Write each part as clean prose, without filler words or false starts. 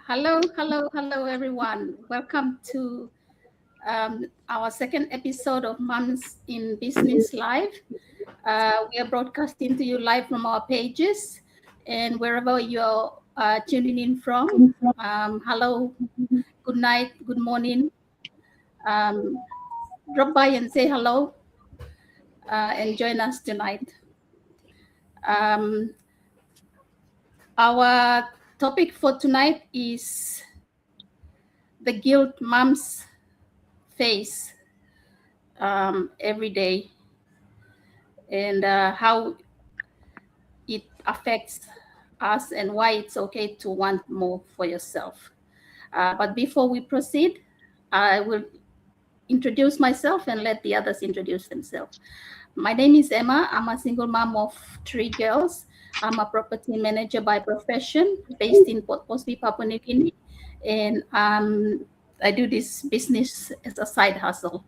Hello, everyone. Welcome to our second episode of Moms in Business Live. We are broadcasting to you live from our pages and wherever you're tuning in from. Hello, good night, good morning. Um, Drop by and say hello and join us tonight. Um, our topic for tonight is the guilt moms face every day and how it affects us and why it's okay to want more for yourself. But before we proceed, I will introduce myself and let the others introduce themselves. My name is Emma. I'm a single mom of 3 girls. I'm a property manager by profession based in Port Moresby, Papua New Guinea. And I do this business as a side hustle.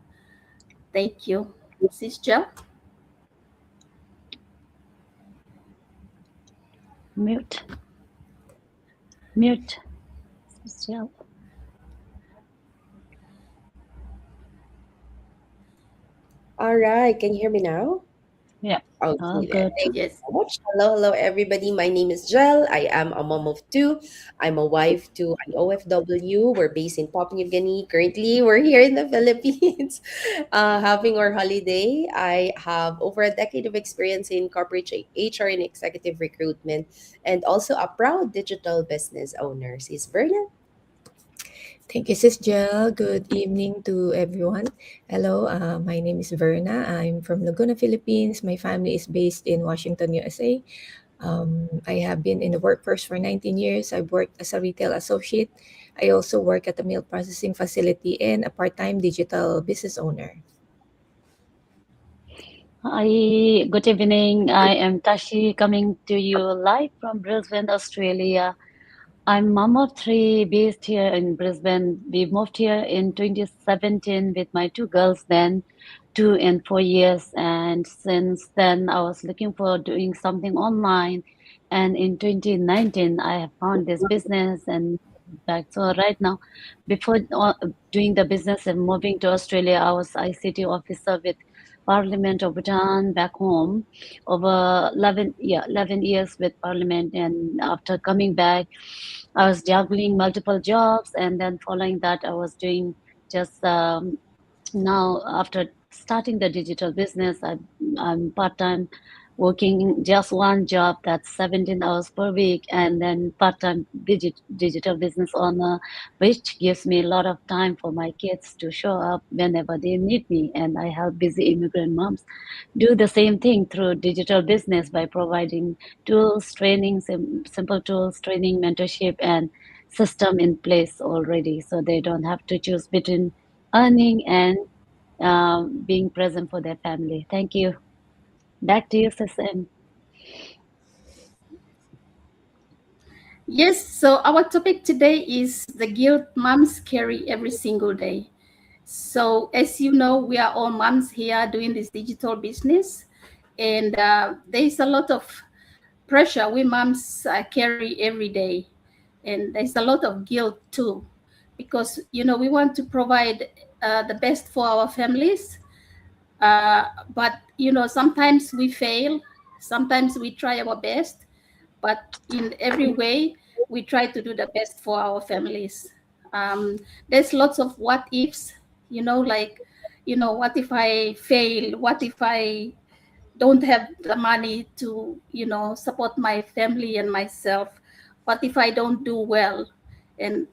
Thank you. Sis Jill? Mute. Still. All right, can you hear me now? Yeah. Okay, All then. good. Thank you Yes. so much. Hello, everybody. My name is Jel. I am a mom of two. I'm a wife to an OFW. We're based in Papua New Guinea. Currently, we're here in the Philippines, having our holiday. I have over a decade of experience in corporate HR and executive recruitment, and also a proud digital business owner. Sis Verna. Thank you, Sis Jel. Good evening to everyone. Hello, my name is Verna. I'm from Laguna, Philippines. My family is based in Washington, USA. I have been in the workforce for 19 years. I've worked as a retail associate. I also work at a milk processing facility and a part-time digital business owner. Hi, good evening. I am Tashi coming to you live from Brisbane, Australia. I'm mom of three based here in Brisbane. We moved here in 2017 with my two girls then, 2 and 4 years. And since then, I was looking for doing something online. And in 2019, I have found this business and back. So right now, before doing the business and moving to Australia, I was ICT officer with Parliament of Bhutan back home over 11 years with Parliament. And after coming back, I was juggling multiple jobs, and then following that, I was doing just now after starting the digital business. I'm part-time working just one job that's 17 hours per week, and then part-time digital business owner, which gives me a lot of time for my kids to show up whenever they need me. And I help busy immigrant moms do the same thing through digital business by providing tools, training, simple tools, training, mentorship, and system in place already, so they don't have to choose between earning and being present for their family. Thank you. Back to you, Sis. Yes, so our topic today is the guilt moms carry every single day. So, as you know, we are all moms here doing this digital business, and there's a lot of pressure we moms carry every day, and there's a lot of guilt too, because we want to provide the best for our families, but sometimes we fail, sometimes we try our best, but in every way we try to do the best for our families. There's lots of what ifs, like what if I fail, what if I don't have the money to support my family and myself, what if I don't do well, and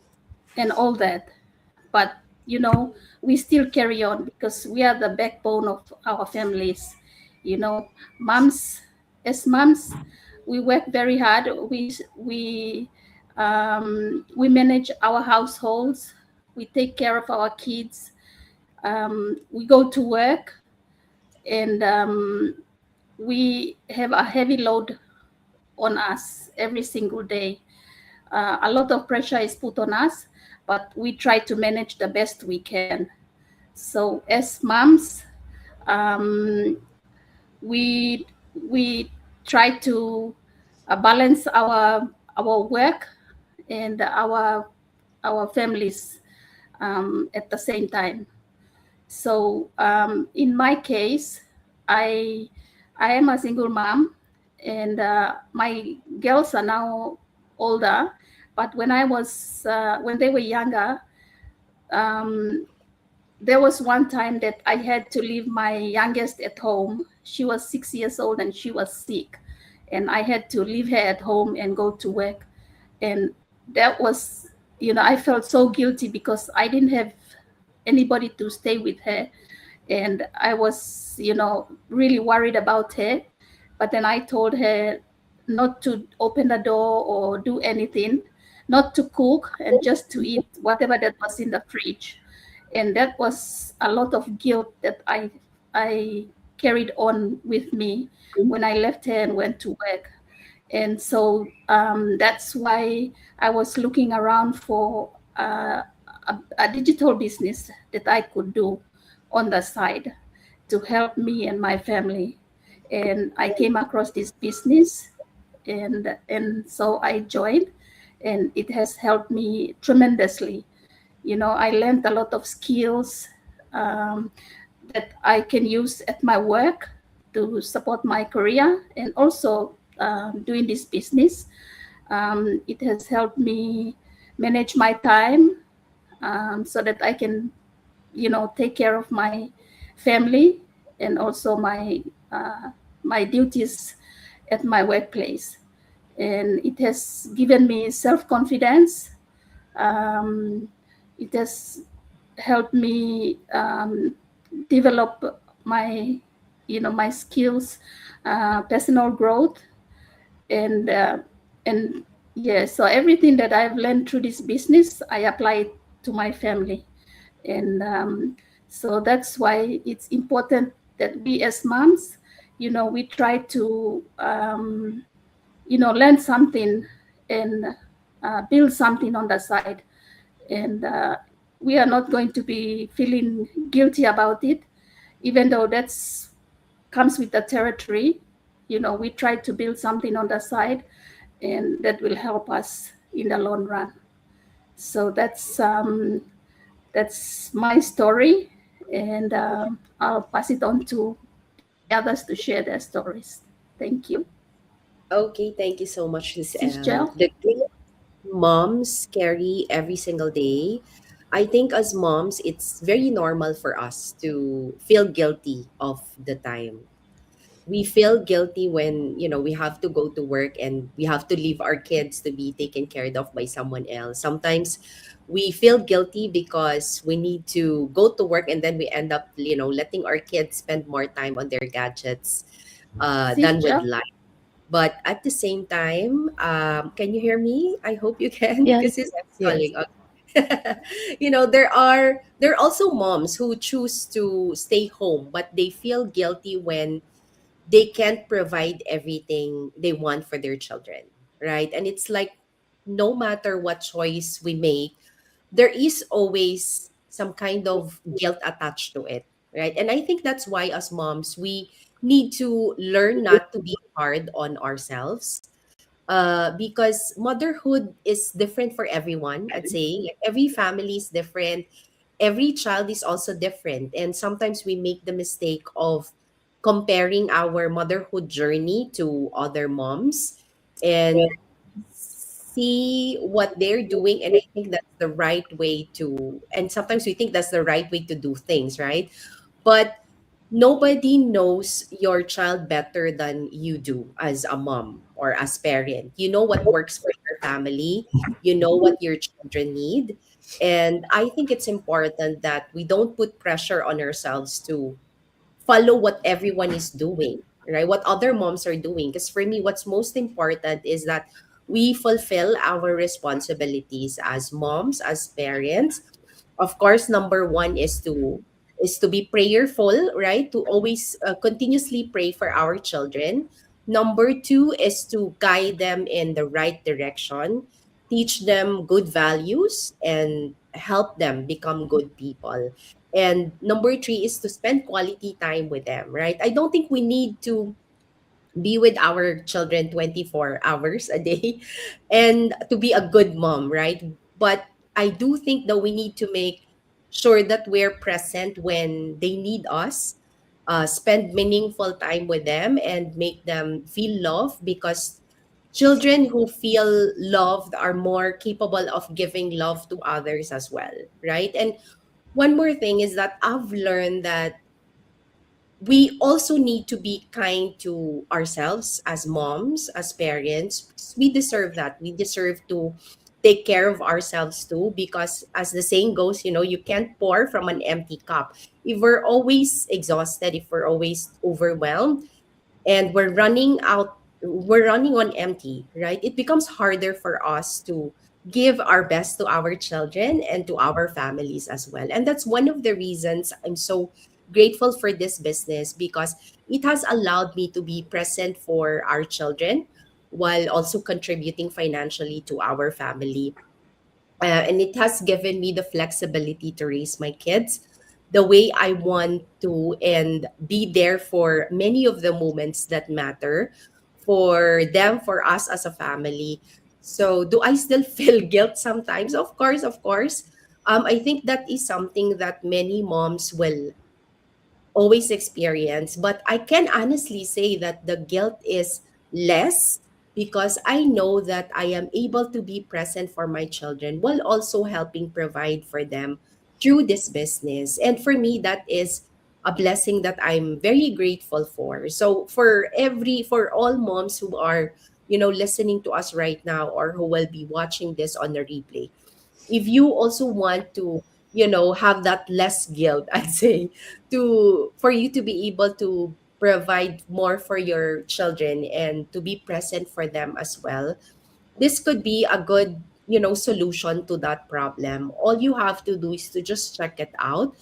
all that. But we still carry on because we are the backbone of our families. Moms, as moms, we work very hard. We manage our households, we take care of our kids, we go to work, and we have a heavy load on us every single day. A lot of pressure is put on us, but we try to manage the best we can. So as moms, we try to balance our work and our our families at the same time. So in my case, I I am a single mom, and my girls are now older. But when they were younger, um, there was one time that I had to leave my youngest at home. She was 6 years old and she was sick, and I had to leave her at home and go to work. And that was, I felt so guilty because I didn't have anybody to stay with her, and I was, really worried about her. But then I told her not to open the door or do anything, not to cook, and just to eat whatever that was in the fridge. And that was a lot of guilt that I carried on with me when I left her and went to work. And so that's why I was looking around for a digital business that I could do on the side to help me and my family. And I came across this business, and so I joined, and it has helped me tremendously. I learned a lot of skills um, that I can use at my work to support my career, and also doing this business. It has helped me manage my time, so that I can, take care of my family, and also my duties at my workplace. And it has given me self-confidence. Um, it has helped me develop my skills, personal growth, and uh, and yeah. So everything that I've learned through this business, I apply it to my family, and so that's why it's important that we as moms, we try to learn something, and build something on the side, and we are not going to be feeling guilty about it, even though that's comes with the territory. We try to build something on the side, and that will help us in the long run. So that's my story, and I'll pass it on to the others to share their stories. Thank you. Okay, thank you so much, This Sis is Jill. M. The guilt moms carry every single day. I think as moms, it's very normal for us to feel guilty of the time. We feel guilty when, we have to go to work and we have to leave our kids to be taken care of by someone else. Sometimes we feel guilty because we need to go to work and then we end up, letting our kids spend more time on their gadgets This is than with Jill. life. But at the same time, can you hear me? I hope you can Yes. because it's Yes. calling. Okay. There are also moms who choose to stay home, but they feel guilty when they can't provide everything they want for their children, right? And it's like no matter what choice we make, there is always some kind of guilt attached to it, right? And I think that's why as moms, we need to learn not to be hard on ourselves, because motherhood is different for everyone. I'd say like every family is different, every child is also different, and sometimes we make the mistake of comparing our motherhood journey to other moms and see what they're doing, and I think that's the right way to, and sometimes we think that's the right way to do things, right? But nobody knows your child better than you do as a mom or as parent. You know what works for your family, you know what your children need. And I think it's important that we don't put pressure on ourselves to follow what everyone is doing, right? What other moms are doing. Because for me, what's most important is that we fulfill our responsibilities as moms, as parents. Of course, number one is to be prayerful, right? To always continuously pray for our children. Number two is to guide them in the right direction, teach them good values, and help them become good people. And number three is to spend quality time with them, right? I don't think we need to be with our children 24 hours a day and to be a good mom, right? But I do think that we need to make sure that we're present when they need us, spend meaningful time with them, and make them feel loved, because children who feel loved are more capable of giving love to others as well, right? And one more thing is that I've learned that we also need to be kind to ourselves as moms, as parents. We deserve that. We deserve to take care of ourselves too, because as the saying goes, you can't pour from an empty cup. If we're always exhausted, if we're always overwhelmed, and we're running on empty, right? It becomes harder for us to give our best to our children and to our families as well. And that's one of the reasons I'm so grateful for this business, because it has allowed me to be present for our children while also contributing financially to our family. And it has given me the flexibility to raise my kids the way I want to, and be there for many of the moments that matter for them, for us as a family. So, do I still feel guilt sometimes? Of course, of course. I think that is something that many moms will always experience. But I can honestly say that the guilt is less, because I know that I am able to be present for my children while also helping provide for them through this business. And for me, that is a blessing that I'm very grateful for. So for all moms who are, listening to us right now, or who will be watching this on the replay, if you also want to, have that less guilt, I'd say, to for you to be able to provide more for your children and to be present for them as well, this could be a good, solution to that problem. All you have to do is to just check it out.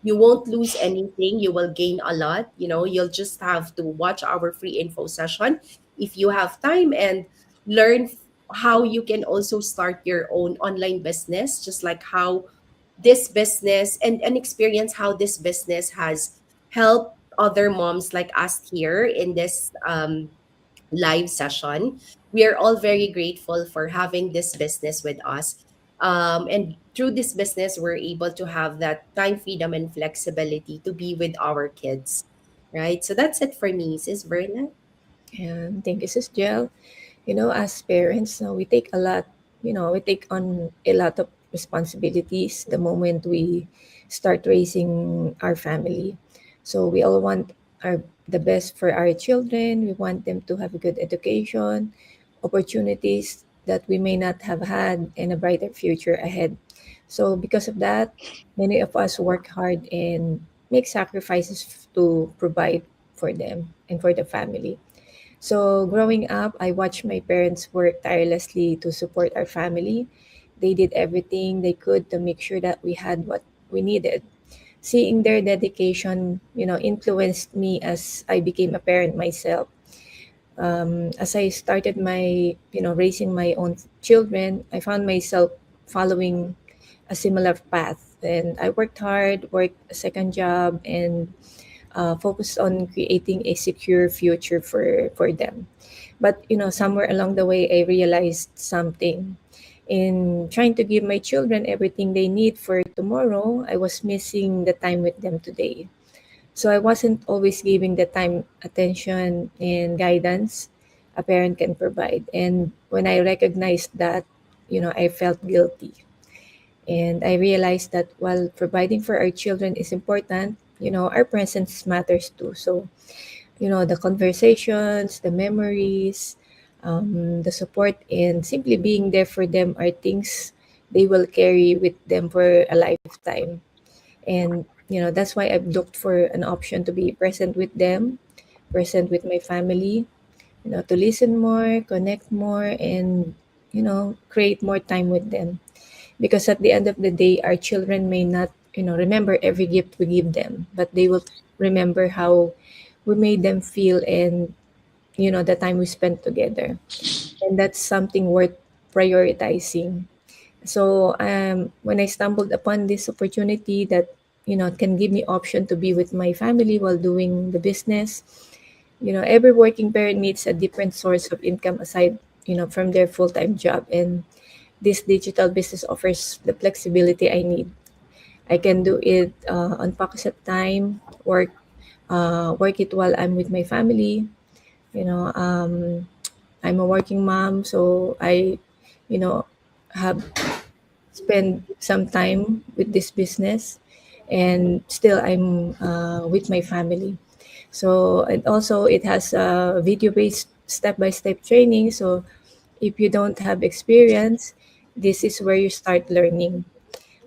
You won't lose anything, you will gain a lot. You'll just have to watch our free info session if you have time, and learn how you can also start your own online business, just like how this business, and experience how this business has helped other moms like us here in this live session. We are all very grateful for having this business with us. And through this business, we're able to have that time freedom and flexibility to be with our kids. Right. So that's it for me, Sis Verna. And thank you, Sis Jel. As parents, we take a lot, we take on a lot of responsibilities the moment we start raising our family. So we all want the best for our children. We want them to have a good education, opportunities that we may not have had, and a brighter future ahead. So because of that, many of us work hard and make sacrifices to provide for them and for the family. So growing up, I watched my parents work tirelessly to support our family. They did everything they could to make sure that we had what we needed. Seeing their dedication, influenced me as I became a parent myself. As I started raising my own children, I found myself following a similar path. And I worked hard, worked a second job, and focused on creating a secure future for them. But somewhere along the way, I realized something. In trying to give my children everything they need for tomorrow, I was missing the time with them today. So I wasn't always giving the time, attention, and guidance a parent can provide. And when I recognized that, I felt guilty. And I realized that while providing for our children is important, our presence matters too. So, the conversations, the memories, the support, and simply being there for them are things they will carry with them for a lifetime. And, that's why I've looked for an option to be present with them, present with my family, to listen more, connect more, and, create more time with them. Because at the end of the day, our children may not, remember every gift we give them, but they will remember how we made them feel, and, the time we spent together. And that's something worth prioritizing. So when I stumbled upon this opportunity that, can give me option to be with my family while doing the business, every working parent needs a different source of income aside, from their full-time job. And this digital business offers the flexibility I need. I can do it on pocket time, work it while I'm with my family. You know, I'm a working mom, so I, you know, have spend some time with this business, and still I'm with my family. So, and also it has a video-based step-by-step training. So if you don't have experience, this is where you start learning.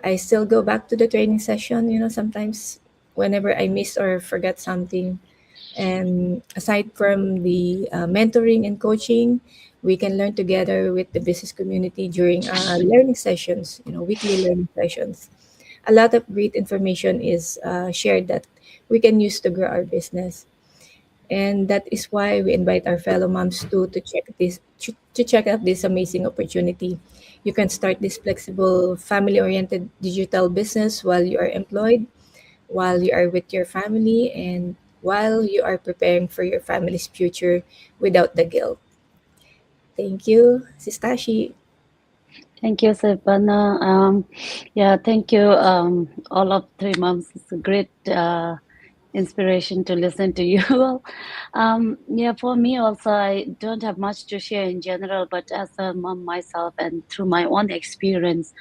I still go back to the training session, sometimes whenever I miss or forget something. And aside from the mentoring and coaching, we can learn together with the business community during learning sessions, weekly learning sessions. A lot of great information is shared that we can use to grow our business. And that is why we invite our fellow moms to check out this amazing opportunity. You can start this flexible, family-oriented digital business while you are employed, while you are with your family, and while you are preparing for your family's future without the guilt. Thank you, Sistashi. Thank you, Silvana. Yeah, thank you, all of three moms. It's a great inspiration to listen to you all. Yeah, for me also, I don't have much to share in general, but as a mom myself and through my own experience,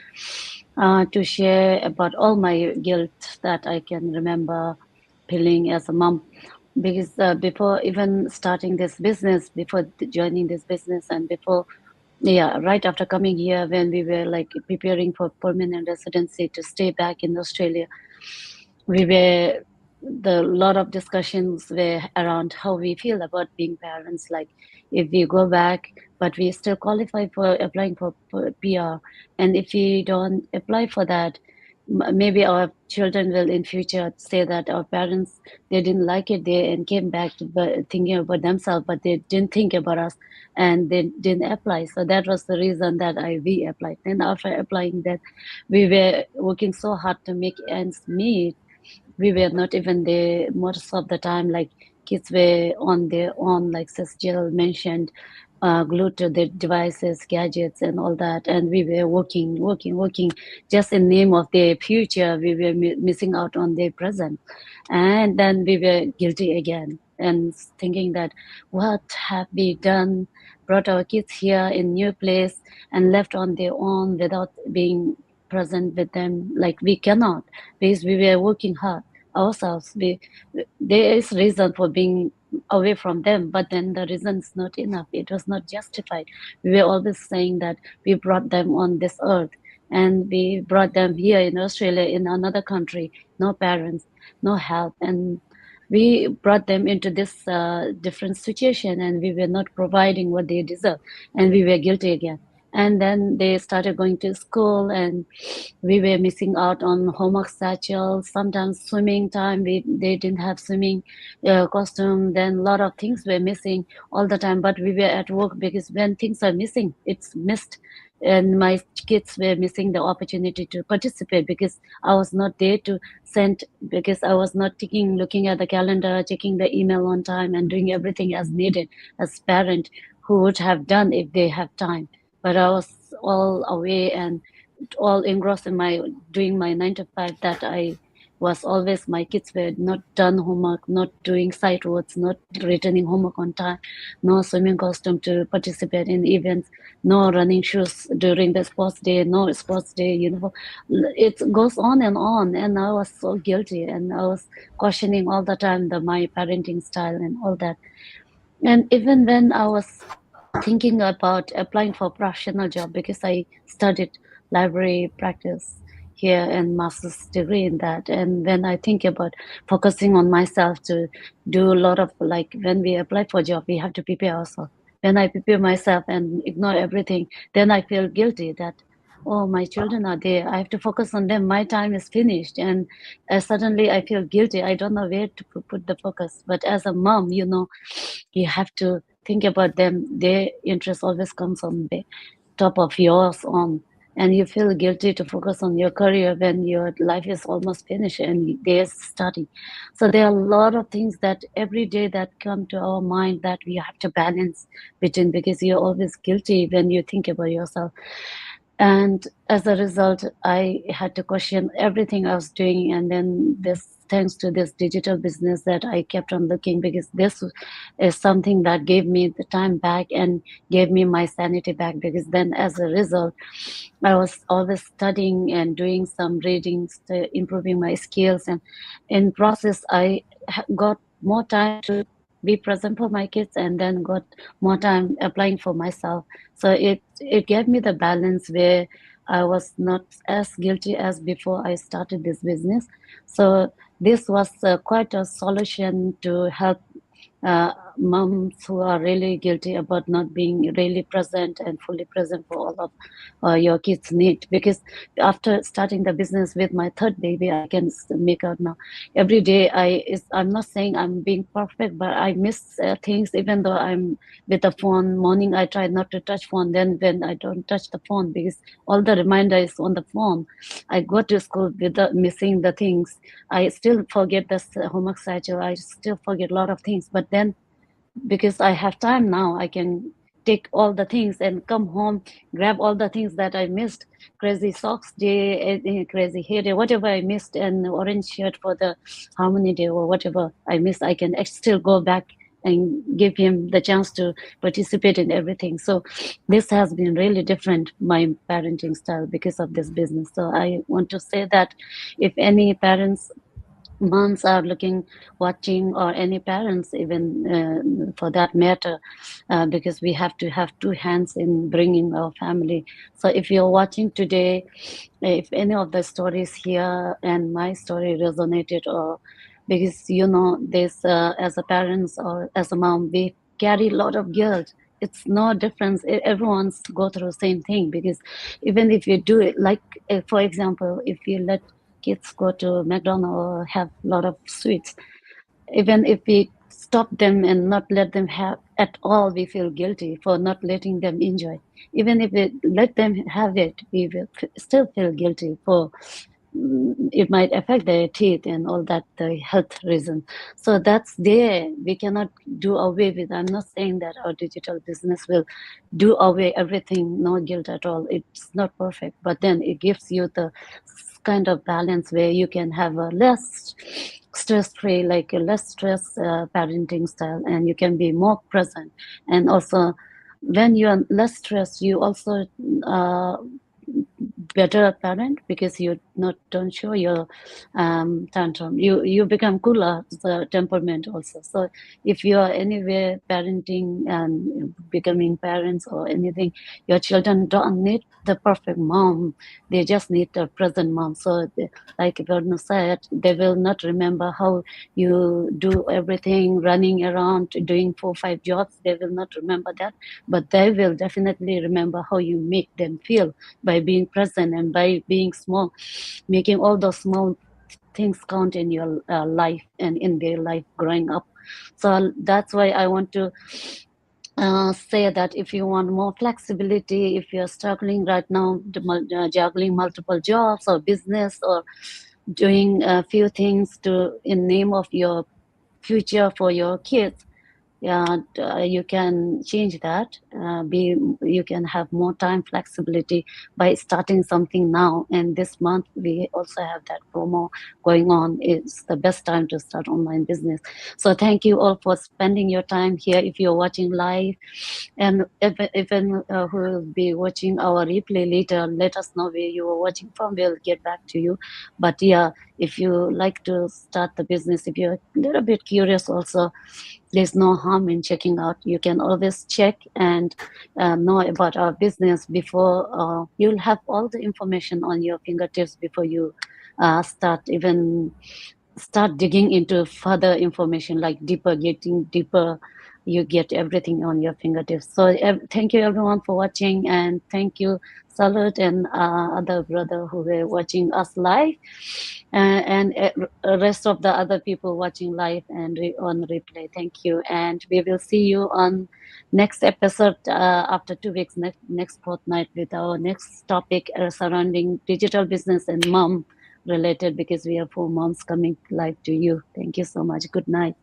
to share about all my guilt that I can remember feeling as a mom. Because before even starting this business, before joining this business, and before, yeah, right after coming here, when we were like preparing for permanent residency to stay back in Australia, we were the lot of discussions were around how we feel about being parents. Like if we go back, but we still qualify for applying for PR, and if we don't apply for that, maybe our children will in future say that our parents, they didn't like it there and came back to thinking about themselves, but they didn't think about us and they didn't apply. So that was the reason that we applied. And after applying that, we were working so hard to make ends meet. We were not even there most of the time. Like kids were on their own, like Sis Jill mentioned, glued to their devices, gadgets, and all that. And we were working, just in name of their future. We were missing out on their present, and then we were guilty again and thinking that what have we done? Brought our kids here in new place and left on their own without being present with them. Like we cannot, because we were working hard ourselves. There is reason for being away from them, but then the reason is not enough. It was not justified. We were always saying that we brought them on this earth and we brought them here in Australia, in another country, no parents, no help, and we brought them into this different situation, and we were not providing what they deserve, and we were guilty again. And then they started going to school, and we were missing out on homework satchels, sometimes swimming time. They didn't have swimming costume. Then a lot of things were missing all the time, but we were at work, because when things are missing, it's missed. And my kids were missing the opportunity to participate because I was not there to send, because I was not looking at the calendar, checking the email on time, and doing everything as needed as parent who would have done if they have time. But I was all away and all engrossed in my doing my 9 to 5, that I was always, my kids were not done homework, not doing sight words, not returning homework on time, no swimming costume to participate in events, no running shoes during the sports day, no sports day uniform. It goes on, and I was so guilty, and I was questioning all the time my parenting style and all that. And even when I was thinking about applying for professional job, because I studied library practice here and master's degree in that. And when I think about focusing on myself to do a lot of, like when we apply for job, we have to prepare ourselves. When I prepare myself and ignore everything, then I feel guilty that, oh, my children are there, I have to focus on them, my time is finished. And suddenly I feel guilty, I don't know where to put the focus. But as a mom, you have to think about them. Their interest always comes on the top of yours on, and you feel guilty to focus on your career when your life is almost finished and they're starting. So there are a lot of things that every day that come to our mind that we have to balance between, because you're always guilty when you think about yourself. And as a result, I had to question everything I was doing. And then thanks to this digital business, that I kept on looking, because this is something that gave me the time back and gave me my sanity back. Because then as a result, I was always studying and doing some readings to improving my skills. And in process, I got more time to be present for my kids, and then got more time applying for myself. So it gave me the balance where I was not as guilty as before I started this business. So this was quite a solution to help moms who are really guilty about not being really present and fully present for all of your kids' need. Because after starting the business with my third baby, I can make out now every day. I'm not saying I'm being perfect, but I miss things. Even though I'm with the phone, morning I try not to touch phone. Then when I don't touch the phone, because all the reminder is on the phone, I go to school without missing the things. I still forget the homework schedule. I still forget a lot of things. But then, because I have time now, I can take all the things and come home, grab all the things that I missed. Crazy socks day, crazy hair day, whatever I missed, and orange shirt for the harmony day, or whatever I missed, I can still go back and give him the chance to participate in everything. So this has been really different, my parenting style, because of this business. So I want to say that if any parents, moms are watching, or any parents even, for that matter, because we have to have two hands in bringing our family. So if you're watching today, if any of the stories here and my story resonated, or because this, as a parents or as a mom, we carry a lot of guilt. It's no difference. Everyone's go through the same thing. Because even if you do it, like, for example, if you let kids go to McDonald's or have a lot of sweets, even if we stop them and not let them have at all, we feel guilty for not letting them enjoy. Even if we let them have it, we will still feel guilty for, it might affect their teeth and all that, the health reason. So that's there. We cannot do away with. I'm not saying that our digital business will do away everything, no guilt at all. It's not perfect, but then it gives you the kind of balance where you can have a less stress-free, like a less stress parenting style, and you can be more present. And also, when you are less stressed, you also better parent, because you don't show your tantrum. You become cooler, the temperament also. So if you are anywhere parenting and becoming parents or anything, your children don't need the perfect mom. They just need the present mom. So like Verna said, they will not remember how you do everything, running around doing 4 5 jobs. They will not remember that, but they will definitely remember how you make them feel by being present and by being small, making all those small things count in your life and in their life growing up. So that's why I want to say that if you want more flexibility, if you're struggling right now, juggling multiple jobs or business, or doing a few things in name of your future for your kids, you can change that. You can have more time flexibility by starting something now. And this month we also have that promo going on. It's the best time to start online business. So thank you all for spending your time here. If you're watching live, and even who will be watching our replay later, let us know where you are watching from. We'll get back to you. But yeah, if you like to start the business, if you're a little bit curious also, there's no harm in checking out. You can always check and know about our business before. You'll have all the information on your fingertips before you start digging into further information, like getting deeper. You get everything on your fingertips. So thank you everyone for watching, and thank you Salud and other brother who were watching us live, and rest of the other people watching live and on replay. Thank you, and we will see you on next episode after 2 weeks, next fortnight, with our next topic surrounding digital business and mom related, because we have 4 moms coming live to you. Thank you so much. Good night.